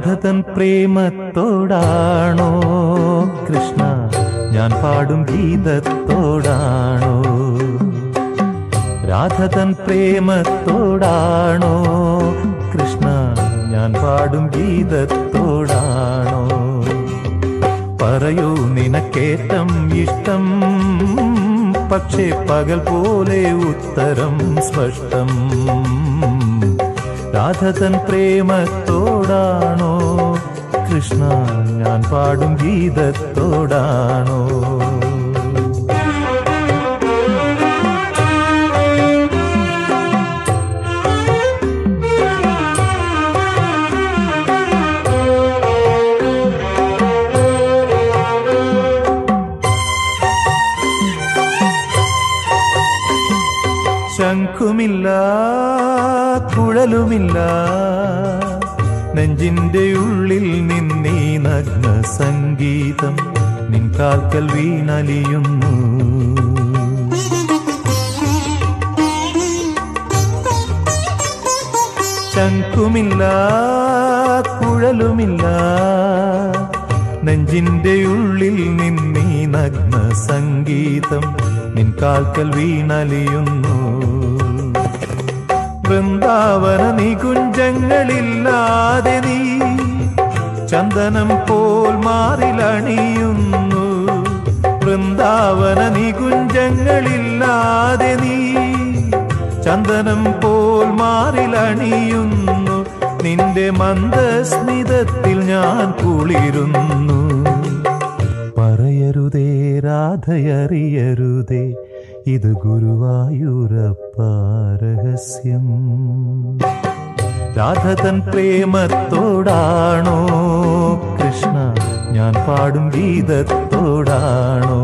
രാധതൻ പ്രേമത്തോടാണോ കൃഷ്ണ ഞാൻ പാടും ഗീതത്തോടാണോ? രാധതൻ പ്രേമത്തോടാണോ കൃഷ്ണ ഞാൻ പാടും ഗീതത്തോടാണോ? പറയൂ നിനക്കേറ്റം ഇഷ്ടം, പക്ഷേ പകൽ പോലെ ഉത്തരം സ്പഷ്ടം. രാധതൻ പ്രേമത്തോടാണോ കൃഷ്ണ ഞാൻ പാടും ഗീതത്തോടാണോ? ശംഖുമില്ല കുഴലുമില്ല നെഞ്ചിന്റെ ഉള്ളിൽ നിന്നീ നഗ്ന സംഗീതം നിൻ കാൽക്കൽ വീണലിയുന്നു. ശംഖുമില്ല കുഴലുമില്ല നെഞ്ചിന്റെ ഉള്ളിൽ നിന്നീ നഗ്ന സംഗീതം നിൻ കാൽക്കൽ വീണലിയുന്നു. വൃന്ദാവന നികുഞ്ചങ്ങളില്ലാതെ നീ ചന്ദനം പോൽ മാറിലണിയുന്നു. വൃന്ദാവന നികുഞ്ചങ്ങളില്ലാതെ നീ ചന്ദനം പോൽ മാറിലണിയുന്നു. നിന്റെ മന്ദസ്മിതത്തിൽ ഞാൻ കുളിരുന്നു. പറയരുതേ രാധയറിയരുതേ ഇത് ഗുരുവായൂരപ്പ രഹസ്യം. രാധതൻ പ്രേമത്തോടാണോ കൃഷ്ണ ഞാൻ പാടും ഗീതത്തോടാണോ?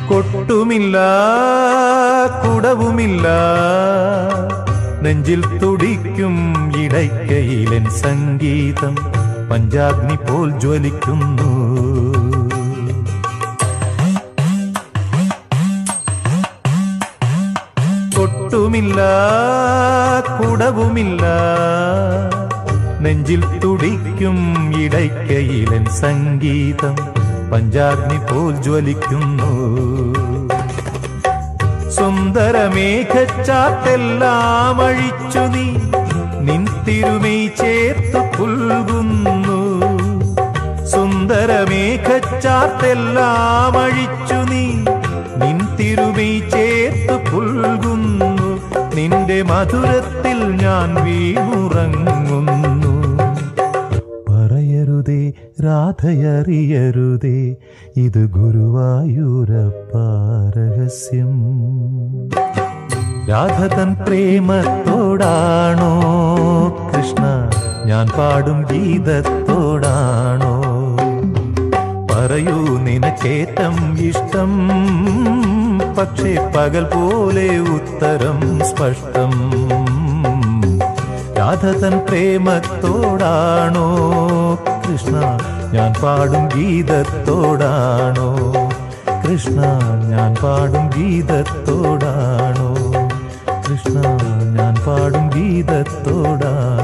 കൊട്ടുമില്ല കുടവുമില്ല നെഞ്ചിൽ തുടിക്കും ഇടയ്ക്കയിലൻ സംഗീതം പഞ്ചാഗ്നി പോൽ ജ്വലിക്കുന്നു. കൊട്ടുമില്ല കുടവുമില്ല നെഞ്ചിൽ തുടിക്കും ഇടയ്ക്കയിലൻ സംഗീതം പഞ്ചാഗ്നി പോൽ ജ്വലിക്കുന്നു. സുന്ദരമേഘച്ചാത്തെല്ലാം അഴിച്ചു നീ നിൻ തിരുമൈ ചേർത്തു പുൽകുന്നു. സുന്ദരമേഘച്ചാത്തെല്ലാം അഴിച്ചു നീ നിൻ തിരുമൈ ചേർത്തു പുൽകുന്നു. നിന്റെ മധുരത്തിൽ ഞാൻ വീണുറങ്ങുന്നു. പറയരുതേ രാധയറിയരുതേ ഇത് ഗുരുവായൂരപ്പ രഹസ്യം. രാധതൻ പ്രേമത്തോടാണോ കൃഷ്ണ ഞാൻ പാടും ഗീതത്തോടാണോ? പറയൂ നിനക്കേറ്റം ഇഷ്ടം, പക്ഷേ പകൽ പോലെ ഉത്തരം സ്പഷ്ടം. രാധതൻ പ്രേമത്തോടാണോ കൃഷ്ണ ഞാൻ പാടും ഗീതത്തോടാണോ? കൃഷ്ണ ഞാൻ പാടും ഗീതത്തോടാണോ? കൃഷ്ണ ഞാൻ പാടും ഗീതത്തോടാണോ?